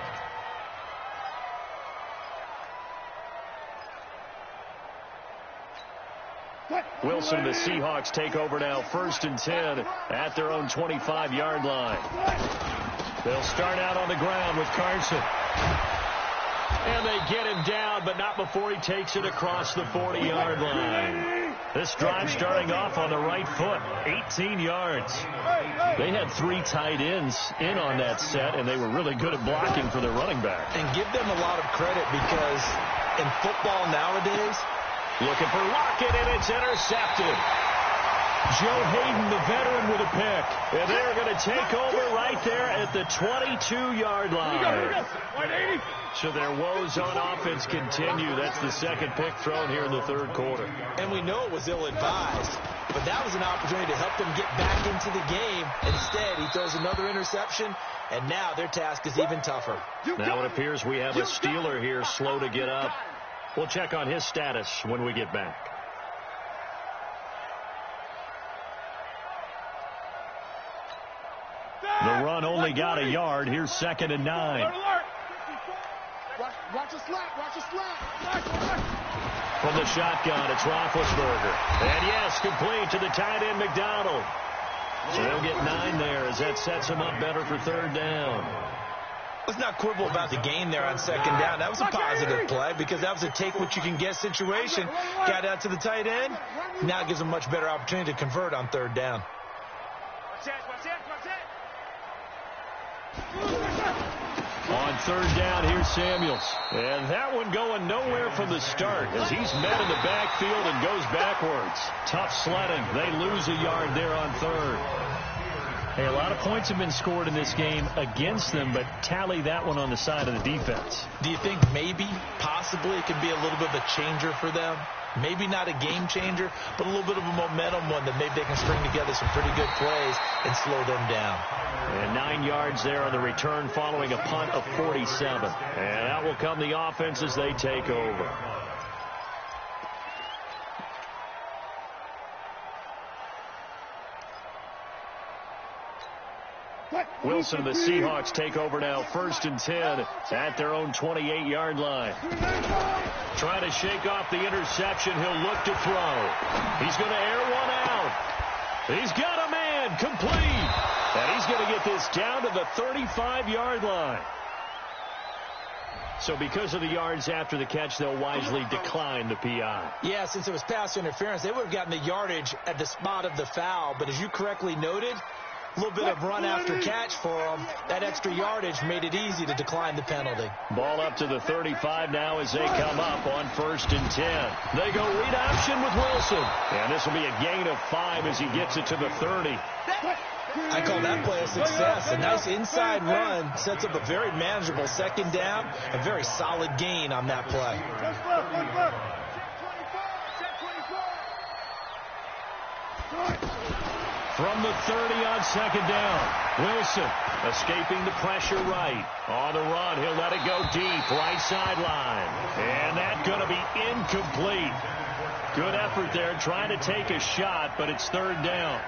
Speaker 1: Wilson and the Seahawks take over now, first and 10 at their own 25-yard line. They'll start out on the ground with Carson. And they get him down, but not before he takes it across the 40-yard line. This drive starting off on the right foot, 18 yards. They had 3 tight ends in on that set, and they were really good at blocking for their running back.
Speaker 2: And give them a lot of credit, because in football nowadays,
Speaker 1: looking for Lockett, and it's intercepted. Joe Hayden, the veteran, with a pick. And they're going to take over right there at the 22-yard line. So their woes on offense continue. That's the second pick thrown here in the third quarter.
Speaker 2: And we know it was ill-advised, but that was an opportunity to help them get back into the game. Instead, he throws another interception, and now their task is even tougher.
Speaker 1: Now it appears we have a Steeler here slow to get up. We'll check on his status when we get back. The run only got a yard. Here's 2nd and 9.
Speaker 3: Watch a slap. Watch a slap.
Speaker 1: From the shotgun, it's Roethlisberger. And yes, complete to the tight end, McDonald. So they'll get 9 there as that sets them up better for 3rd down.
Speaker 2: Let's not quibble about the gain there on 2nd down. That was a positive play, because that was a take-what-you-can-get situation. Got out to the tight end. Now it gives them a much better opportunity to convert on 3rd down.
Speaker 1: On 3rd down, here's Samuels. And that one going nowhere from the start as he's met in the backfield and goes backwards. Tough sledding. They lose a yard there on 3rd. Hey, a lot of points have been scored in this game against them, but tally that one on the side of the defense.
Speaker 2: Do you think maybe, possibly, it could be a little bit of a changer for them? Maybe not a game changer, but a little bit of a momentum one that maybe they can string together some pretty good plays and slow them down.
Speaker 1: And 9 yards there on the return following a punt of 47. And out will come the offense as they take over. Wilson and the Seahawks take over now, 1st and 10 at their own 28-yard line. Trying to shake off the interception. He'll look to throw. He's going to air one out. He's got a man, complete. And he's going to get this down to the 35-yard line. So because of the yards after the catch, they'll wisely decline the PI.
Speaker 2: Yeah, since it was pass interference, they would have gotten the yardage at the spot of the foul. But as you correctly noted, a little bit of run after catch for them. That extra yardage made it easy to decline the penalty.
Speaker 1: Ball up to the 35 now as they come up on 1st and 10. They go read option with Wilson. And this will be a gain of 5 as he gets it to the 30.
Speaker 2: I call that play a success. A nice inside run sets up a very manageable 2nd down. A very solid gain on that play.
Speaker 1: From the 30 on 2nd down, Wilson escaping the pressure right. On the run, he'll let it go deep, right sideline. And that's going to be incomplete. Good effort there, trying to take a shot, but it's 3rd down.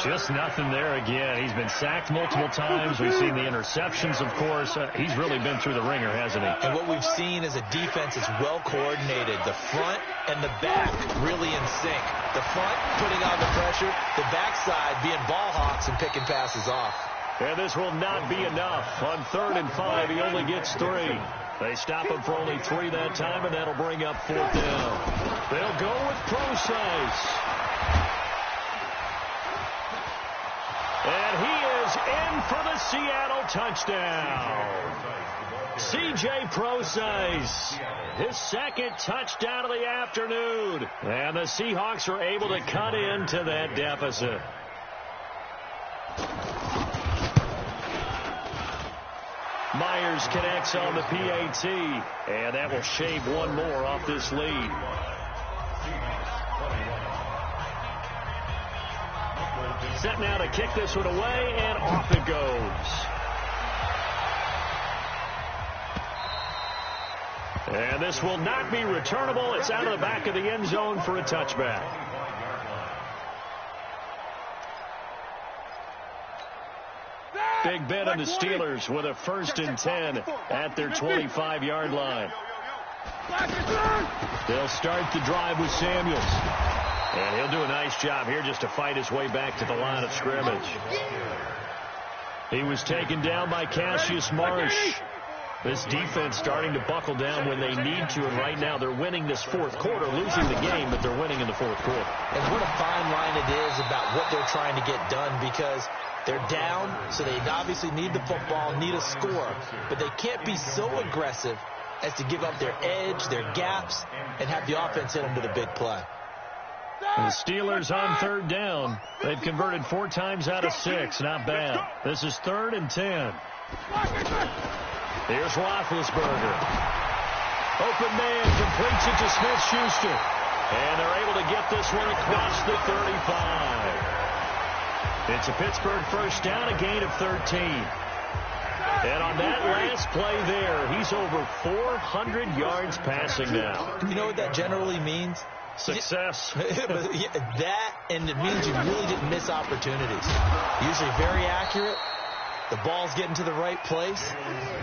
Speaker 1: Just nothing there again. He's been sacked multiple times. We've seen the interceptions, of course. He's really been through the ringer, hasn't he?
Speaker 2: And what we've seen is a defense that's well coordinated. The front and the back really in sync. The front putting on the pressure, the backside being ball hawks and picking passes off.
Speaker 1: And this will not be enough. On 3rd and 5, he only gets 3. They stop him for only 3 that time, and that'll bring up 4th down. They'll go with Procise. And he is in for the Seattle touchdown. C.J. Procise, his 2nd touchdown of the afternoon. And the Seahawks are able to cut into that deficit. Myers connects on the PAT, and that will shave one more off this lead. Set now to kick this one away, and off it goes. And this will not be returnable. It's out of the back of the end zone for a touchback. Big Ben and the Steelers with a 1st and 10 at their 25-yard line. They'll start the drive with Samuels. And he'll do a nice job here just to fight his way back to the line of scrimmage. He was taken down by Cassius Marsh. This defense starting to buckle down when they need to, and right now they're winning this 4th quarter, losing the game, but they're winning in the 4th quarter.
Speaker 2: And what a fine line it is about what they're trying to get done, because they're down, so they obviously need the football, need a score, but they can't be so aggressive as to give up their edge, their gaps, and have the offense hit them with a big play.
Speaker 1: The Steelers on 3rd down. They've converted 4 times out of 6. Not bad. This is 3rd and 10. Here's Roethlisberger. Open man, completes it to Smith-Schuster. And they're able to get this one across the 35. It's a Pittsburgh 1st down, a gain of 13. And on that last play there, he's over 400 yards passing now.
Speaker 2: You know what that generally means?
Speaker 1: Success.
Speaker 2: That, and it means you really didn't miss opportunities. Usually very accurate. The ball's getting to the right place.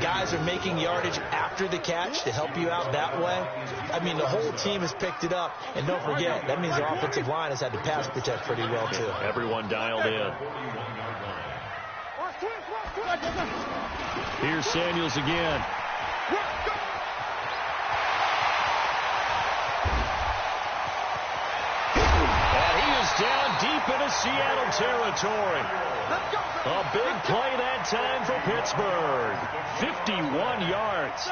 Speaker 2: Guys are making yardage after the catch to help you out that way. I mean, the whole team has picked it up. And don't forget, that means their offensive line has had to pass protect pretty well, too.
Speaker 1: Everyone dialed in. Here's Samuels again. And he is down deep into Seattle territory. A big play that time for Pittsburgh. 51 yards.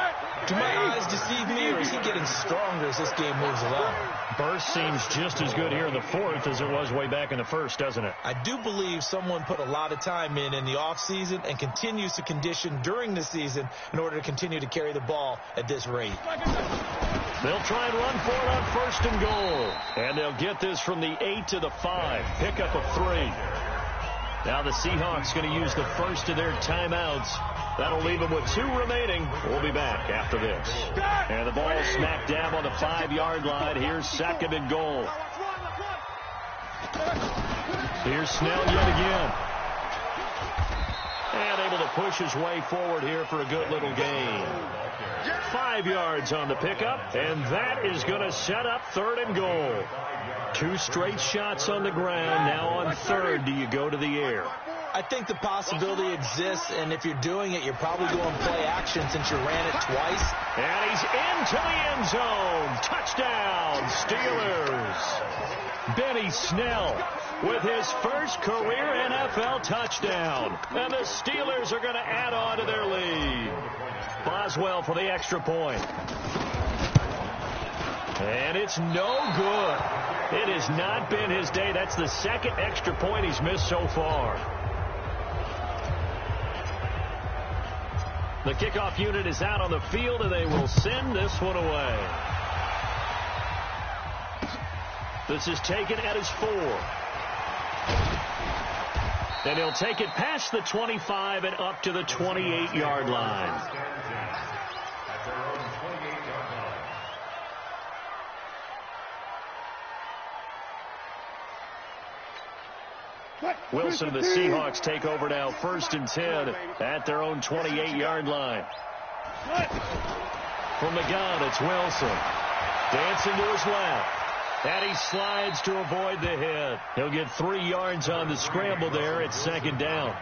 Speaker 2: Do my eyes deceive me, or is he getting stronger as this game moves along?
Speaker 1: Burst seems just as good here in the 4th as it was way back in the 1st, doesn't it?
Speaker 2: I do believe someone put a lot of time in the offseason and continues to condition during the season in order to continue to carry the ball at this rate.
Speaker 1: They'll try and run for it on 1st and goal. And they'll get this from the 8 to the 5. Pickup of 3. Now the Seahawks going to use the first of their timeouts. That'll leave them with 2 remaining. We'll be back after this. And the ball smacked down on the 5-yard line. Here's 2nd and goal. Here's Snell yet again. And able to push his way forward here for a good little gain. 5 yards on the pickup, and that is going to set up 3rd and goal. 2 straight shots on the ground. Now on 3rd, do you go to the air?
Speaker 2: I think the possibility exists, and if you're doing it, you're probably going play action since you ran it twice.
Speaker 1: And he's into the end zone. Touchdown, Steelers. Benny Snell with his first career NFL touchdown. And the Steelers are going to add on to their lead. Boswell for the extra point. And it's no good. It has not been his day. That's the 2nd extra point he's missed so far. The kickoff unit is out on the field, and they will send this one away. This is taken at his 4. And he'll take it past the 25 and up to the 28-yard line. Wilson and the Seahawks take over now, 1st and 10 at their own 28-yard line. From the gun, it's Wilson. Dancing to his left. And he slides to avoid the hit. He'll get 3 yards on the scramble there at 2nd down.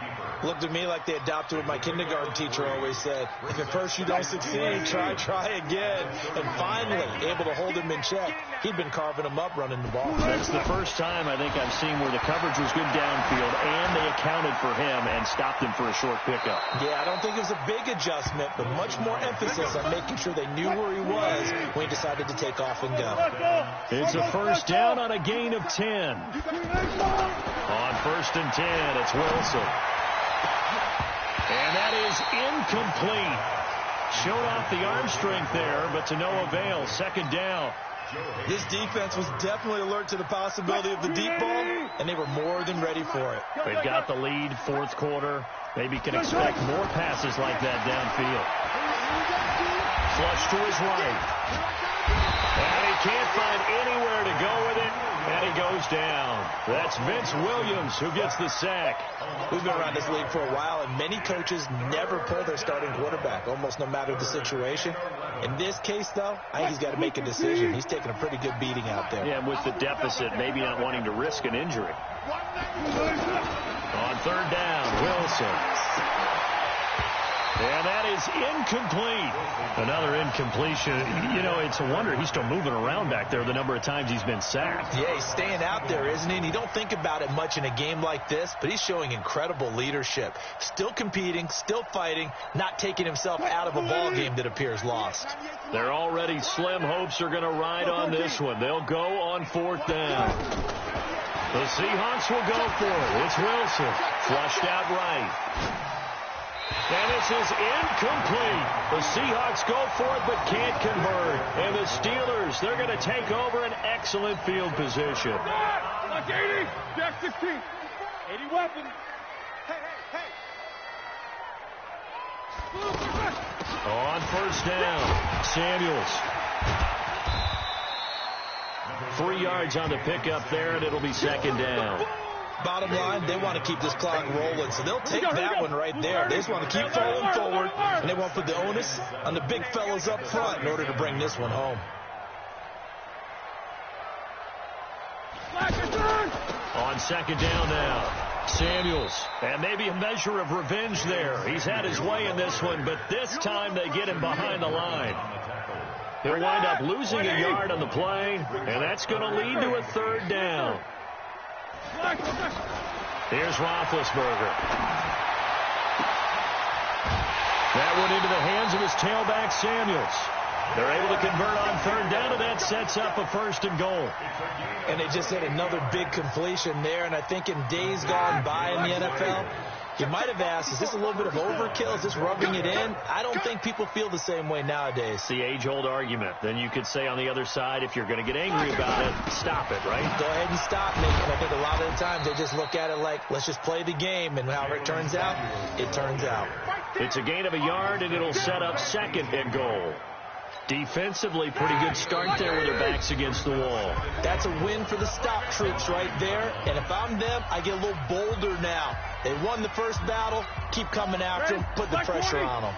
Speaker 2: Looked at me like they adopted what my kindergarten teacher always said. If at first you don't succeed, try again. And finally, able to hold him in check. He'd been carving him up running the ball.
Speaker 1: That's the first time I think I've seen where the coverage was good downfield, and they accounted for him and stopped him for a short pickup.
Speaker 2: Yeah, I don't think it was a big adjustment, but much more emphasis on making sure they knew where he was when he decided to take off and go.
Speaker 1: It's a 1st down on a gain of 10. On 1st and 10, it's Wilson. And that is incomplete. Showed off the arm strength there, but to no avail. 2nd down.
Speaker 2: This defense was definitely alert to the possibility of the deep ball, and they were more than ready for it.
Speaker 1: They've got the lead, 4th quarter. Maybe can expect more passes like that downfield. Flush to his right. And he can't find anywhere to go with it, and he goes down. That's Vince Williams who gets the sack.
Speaker 2: We've been around this league for a while, and many coaches never pull their starting quarterback, almost no matter the situation. In this case, though, I think he's got to make a decision. He's taking a pretty good beating out there.
Speaker 1: Yeah, and with the deficit, maybe not wanting to risk an injury. On 3rd down, Wilson. And that is incomplete. Another incompletion. You know, it's a wonder he's still moving around back there the number of times he's been sacked.
Speaker 2: Yeah, he's staying out there, isn't he? And you don't think about it much in a game like this, but he's showing incredible leadership. Still competing, still fighting, not taking himself out of a ball game that appears lost.
Speaker 1: Their already slim hopes are going to ride on this one. They'll go on 4th down. The Seahawks will go for it. It's Wilson. Flushed out right. And this is incomplete. The Seahawks go for it but can't convert. And the Steelers, they're going to take over an excellent field position.
Speaker 3: Like 80, Jack 16. 80 weapons. Hey.
Speaker 1: On 1st down, Samuels. 3 yards on the pickup there, and it'll be 2nd down.
Speaker 2: Bottom line, they want to keep this clock rolling, so they'll take that one right there. They just want to keep falling forward, and they want to put the onus on the big fellas up front in order to bring this one home.
Speaker 1: On 2nd down now, Samuels. And maybe a measure of revenge there. He's had his way in this one, but this time they get him behind the line. He'll wind up losing a yard on the play, and that's going to lead to a 3rd down. Here's Roethlisberger. That one into the hands of his tailback, Samuels. They're able to convert on 3rd down, and that sets up a 1st and goal.
Speaker 2: And they just had another big completion there, and I think in days gone by in the NFL, you might have asked, is this a little bit of overkill? Is this rubbing it in? I don't think people feel the same way nowadays.
Speaker 1: It's the age-old argument. Then you could say on the other side, if you're going to get angry about it, stop it, right?
Speaker 2: Go ahead and stop me. And I think a lot of the times they just look at it like, let's just play the game, and however it turns out, it turns out.
Speaker 1: It's a gain of a yard, and it'll set up 2nd and goal. Defensively, pretty good start there with their backs against the wall.
Speaker 2: That's a win for the stop troops right there. And if I'm them, I get a little bolder now. They won the first battle. Keep coming after them. Put the pressure on them.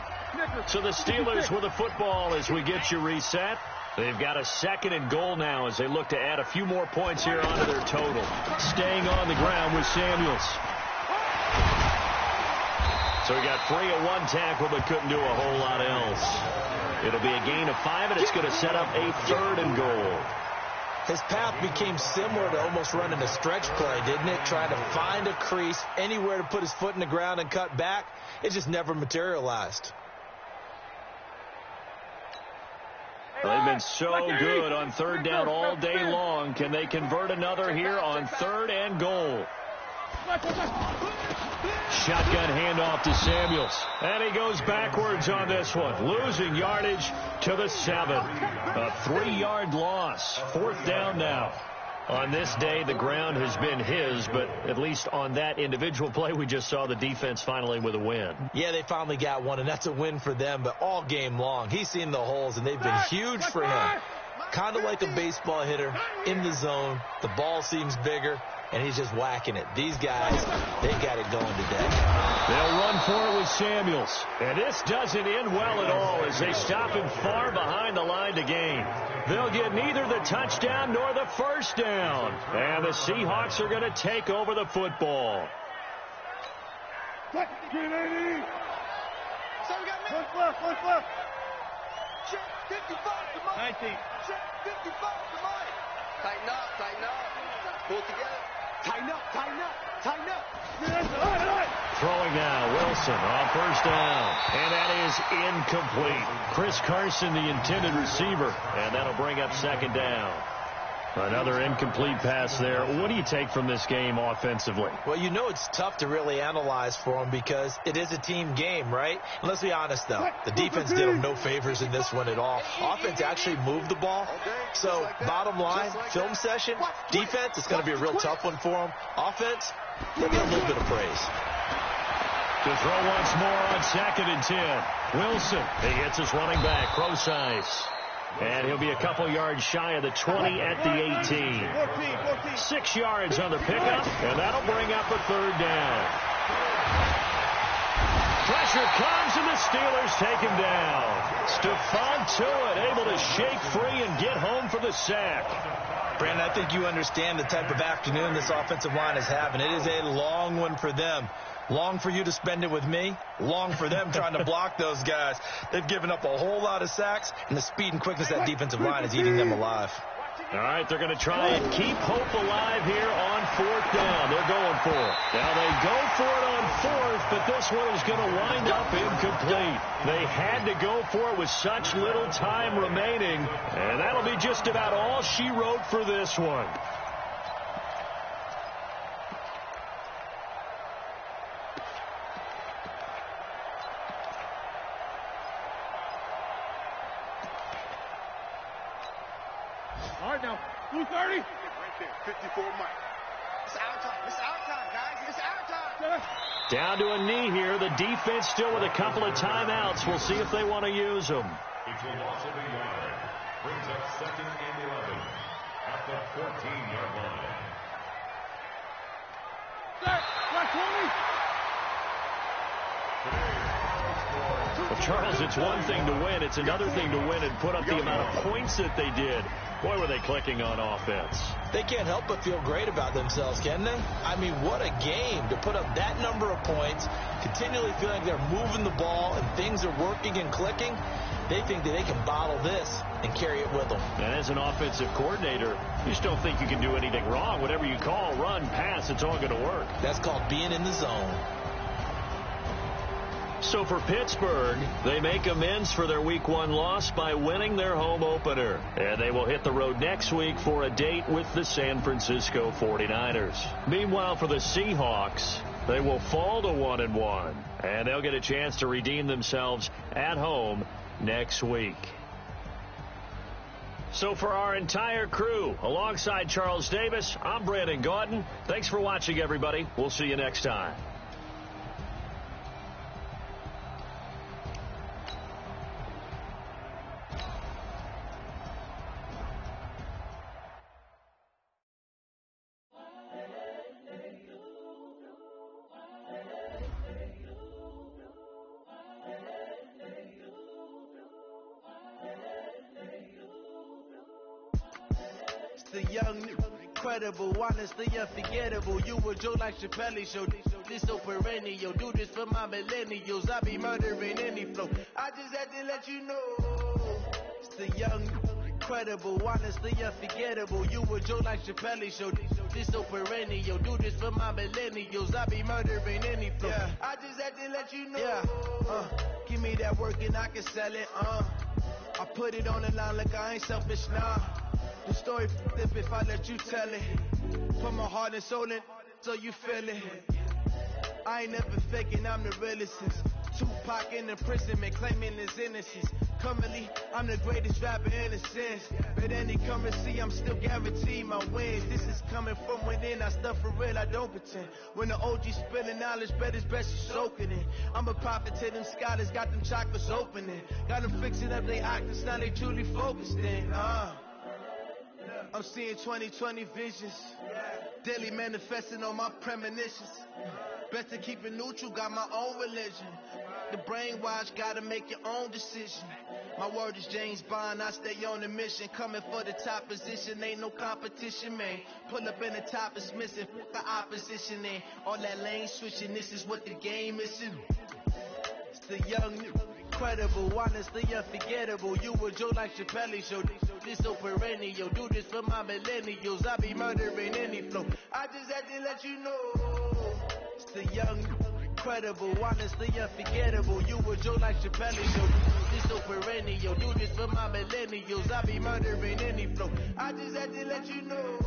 Speaker 1: So the Steelers with the football as we get you reset. They've got a 2nd and goal now as they look to add a few more points here onto their total. Staying on the ground with Samuels. So he got free of one tackle but couldn't do a whole lot else. It'll be a gain of 5, and it's going to set up a 3rd and goal.
Speaker 2: His path became similar to almost running a stretch play, didn't it? Trying to find a crease, anywhere to put his foot in the ground and cut back. It just never materialized.
Speaker 1: They've been so good on 3rd down all day long. Can they convert another here on 3rd and goal? Shotgun handoff to Samuels. And he goes backwards on this one. Losing yardage to the 7. A 3-yard loss. 4th down now. On this day, the ground has been his, but at least on that individual play, we just saw the defense finally with a win.
Speaker 2: Yeah, they finally got one, and that's a win for them, but all game long, he's seen the holes, and they've been huge for him. Kind of like a baseball hitter in the zone. The ball seems bigger, and he's just whacking it. These guys, they got it going today.
Speaker 1: They'll run for it with Samuels. And this doesn't end well at all as they stop him far behind the line to gain. They'll get neither the touchdown nor the 1st down. And the Seahawks are going to take over the football.
Speaker 3: One left. Check 55 to Mike. 19. Check 55 to Mike. Tighten up. Pull together. Tighten up.
Speaker 1: Throwing now, Wilson on 1st down. And that is incomplete. Chris Carson, the intended receiver. And that'll bring up 2nd down. Another incomplete pass there. What do you take from this game offensively?
Speaker 2: Well, you know it's tough to really analyze for them because it is a team game, right? And let's be honest, though. The defense did them no favors in this one at all. Offense actually moved the ball. So, bottom line, film session, defense, it's going to be a real tough one for them. Offense, they'll get a little bit of praise.
Speaker 1: To throw once more on 2nd and 10. Wilson, he hits his running back, Procise. And he'll be a couple yards shy of the 20 at the 18. 6 yards on the pickup, and that'll bring up a 3rd down. Pressure comes, and the Steelers take him down. Stephon Tuitt able to shake free and get home for the sack.
Speaker 2: Brandon, I think you understand the type of afternoon this offensive line is having. It is a long one for them. Long for you to spend it with me. Long for them trying to block those guys. They've given up a whole lot of sacks, and the speed and quickness of that defensive line is eating them alive.
Speaker 1: All right, they're going to try and keep hope alive here on 4th down. They're going for it. Now they go for it on 4th, but this one is going to wind up incomplete. They had to go for it with such little time remaining, and that'll be just about all she wrote for this one.
Speaker 3: All right, now, 230. Right there, 54 Mike. It's our time, guys. It's our time.
Speaker 1: Down to a knee here. The defense still with a couple of timeouts. We'll see if they want to use them.
Speaker 4: It's a loss of a yard. Brings up 2nd and 11 at the 14-yard line.
Speaker 1: Well, Charles, it's one thing to win. It's another thing to win and put up the amount of points that they did. Boy, were they clicking on offense.
Speaker 2: They can't help but feel great about themselves, can they? I mean, what a game to put up that number of points, continually feeling like they're moving the ball and things are working and clicking. They think that they can bottle this and carry it with them.
Speaker 1: And as an offensive coordinator, you just don't think you can do anything wrong. Whatever you call, run, pass, it's all going to work.
Speaker 2: That's called being in the zone.
Speaker 1: So for Pittsburgh, they make amends for their Week 1 loss by winning their home opener. And they will hit the road next week for a date with the San Francisco 49ers. Meanwhile, for the Seahawks, they will fall to 1-1. And they'll get a chance to redeem themselves at home next week. So for our entire crew, alongside Charles Davis, I'm Brandon Gaudin. Thanks for watching, everybody. We'll see you next time.
Speaker 5: the young, incredible, honestly unforgettable. You a joke like Chappelle Show. This so perennial. Do this for my millennials. I be murdering any flow. I just had to let you know. It's the young, incredible, honestly unforgettable. You a joke like Chappelle Show. This so perennial. Do this for my millennials. I be murdering any flow. Yeah. I just had to let you know. Yeah. Give me that work and I can sell it. I put it on the line like I ain't selfish, nah. The story flip if I let you tell it. Put my heart and soul in so you feel it. I ain't never faking, I'm the realest since Tupac in imprisonment, claiming his innocence. Currently, I'm the greatest rapper in a sense. But any currency, I'm still guaranteed my wins. This is coming from within, I stuff for real, I don't pretend. When the OG spilling knowledge, bet it's best you soaking it. I'm a prophet to them scholars, got them chakras opening. Got them fixing up their octaves, now they truly focused in. I'm seeing 2020 visions. Daily manifesting on my premonitions. Best to keep it neutral, got my own religion. The brainwash, gotta make your own decision. My word is James Bond, I stay on a mission. Coming for the top position, ain't no competition, man. Pull up in the top is missing, the opposition in. All that lane switching, this is what the game is. It's the young, incredible, honestly unforgettable. You a joke like Chappelle Show. This so perennial. Do this for my millennials. I be murdering any flow. I just had to let you know. It's the young, incredible, honestly unforgettable. You a joke like Chappelle Show. This so perennial. Do this for my millennials. I be murdering any flow. I just had to let you know.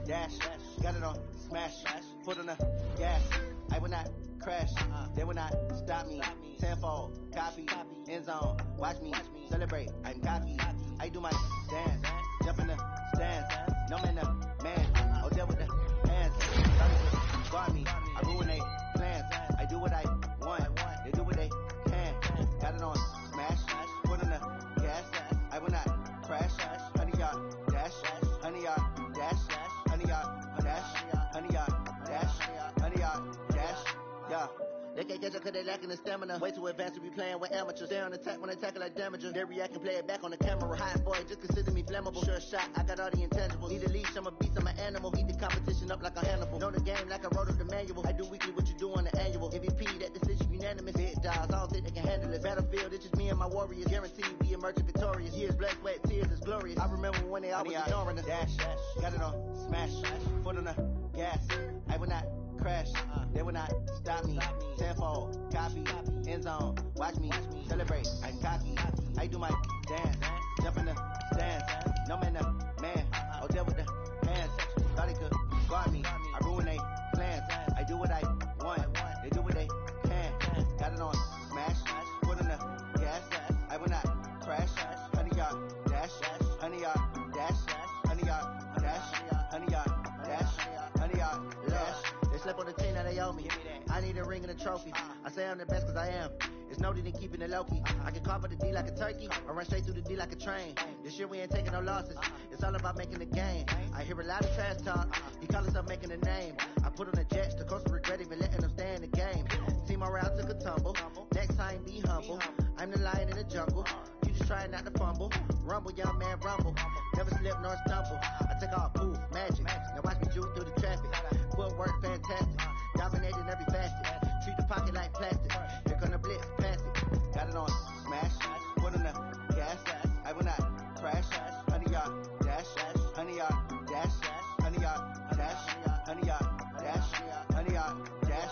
Speaker 6: Dash, got it on, smash, foot on the gas. I will not crash, they will not stop me. Tenfold, copy, end zone, watch me celebrate. I'm cocky, I do my dance, jump in the stands. No man, the man, I'll deal with the hands. Guard me, I ruin they plans. I do what I want, they do what they can. Got it on, smash, foot on the gas. I will not crash, honey y'all dash, honey y'all dash. Honey yard, dash, yeah. They can't catch up cause they lacking the stamina. Way too advanced to be playing with amateurs. They on attack when they tackle like damager. They react and play it back on the camera. Hot boy, just consider me flammable. Sure shot, I got all the intangibles. Need a leash, I'm a beast, I'm an animal. Eat the competition up like a Hannibal. Know the game like I wrote up the manual. I do weekly what you do on the annual. MVP, that decision unanimous. Big dogs, I don't think they can handle it. Battlefield, it's just me and my warriors. Guaranteed we emerge victorious. Years, blood, sweat, tears, is glorious. I remember when they always ignoring us. Dash, got it on, smash, foot on the gas. I will not crash, they will not stop me. Tenfold, copy, end zone, watch me celebrate. I'm cocky, I do my dance, jump in the stands. No man, the man, I'll deal with the hands. Thought they could guard me, I ruin they plans. I do what I want, they do what they can. Got it on, smash, foot on the gas. I will not crash, honey y'all dash, honey y'all dash, honey y'all dash, honey y'all dash, honey y'all dash. They slept on the team, now they owe me. I need a ring and a trophy. I say I'm the best cause I am. It's no need in keeping it low-key. I can carve up the D like a turkey, or run straight through the D like a train. This year we ain't taking no losses. It's all about making the game. I hear a lot of trash talk. He call himself making a name. I put on the jets, the coast regret even letting them stay in the game. Team morale took a tumble. Next time be humble. I'm the lion in the jungle. You just try not to fumble. Rumble, young man, rumble. Never slip nor stumble. I take all poof, magic. Now watch me juke through the traffic. Footwork fantastic. Dominating every facet. Treat the pocket like plastic. Here come the blitz, pass it. Got it on, smash. Foot on the gas. I will not crash. Honey y'all dash. Honey y'all dash. Honey y'all dash. Honey y'all dash. Honey y'all dash.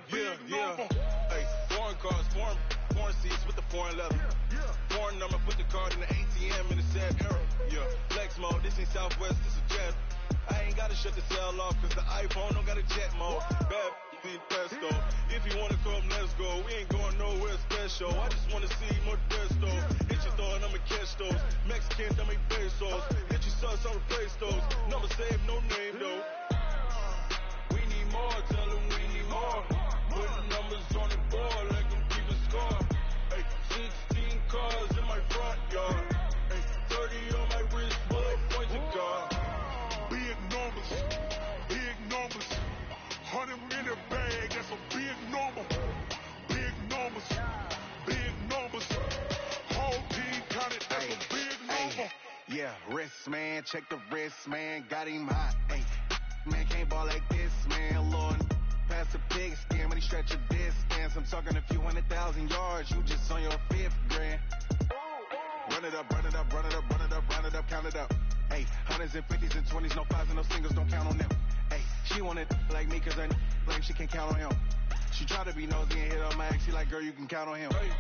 Speaker 7: Yeah. Hey, foreign cars, foreign seats with the foreign leather. Foreign number, put the card in the ATM in the sad era. Yeah, flex mode, this ain't Southwest, this is jet. I ain't gotta shut the cell off, cause the iPhone don't got a jet mode. Bad in pesto. If you wanna come, let's go. We ain't going nowhere special. I just wanna see more desto. Hit your thought, I'ma catch those. Mexican, I make pesos. Hit your sus, I'll replace those. Number save, no name though. We need more, tell them we need more. Putting numbers on the board like I'm keeping score. Hey, 16 cars in my front yard. Hey, 30 on my wrist, bullet points a car.
Speaker 8: Big numbers, 100 minute bag, that's a big number. Big numbers, whole team counted, that's a big number.
Speaker 7: Yeah, wrist man, check the wrist man, got him hot. Hey, man can't ball like this, man. Lord, pass the pig skin when he stretch a distance. I'm talking a few 100,000 yards, you just on your 5th grand. Run it up, count it up. Hey, hundreds and 50s and 20s, no 5s and no singles, don't count on them. Hey, she wanted like me cause I like she can't count on him. She try to be nosy and hit on my ex, she like, girl, you can count on him. Hey,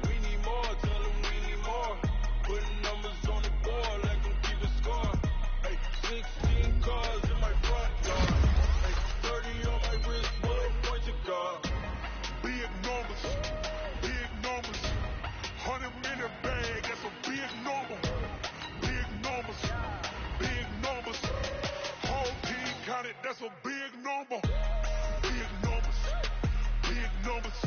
Speaker 7: we need more, tell them we need more. Putting numbers on the board like I'm keeping score. Hey, 16 cars in my front yard. Hey, 30 on my wrist, bullet points a car.
Speaker 8: Big numbers, 100 minute bag, that's a big number. Big numbers, whole team counted, that's a big number. Big numbers,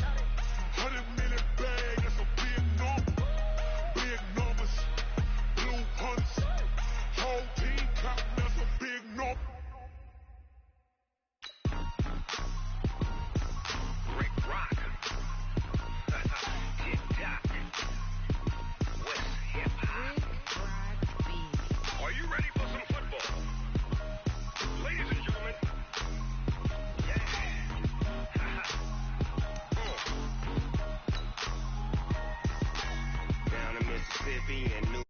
Speaker 8: 100 minute bag, that's a big number. Big numbers, blue hunts, whole team counting, that's a big number.
Speaker 9: Rick Rock. Hip-hop. West hip-hop. Are you ready for some football? Ladies and gentlemen. Yeah. Down in Mississippi and New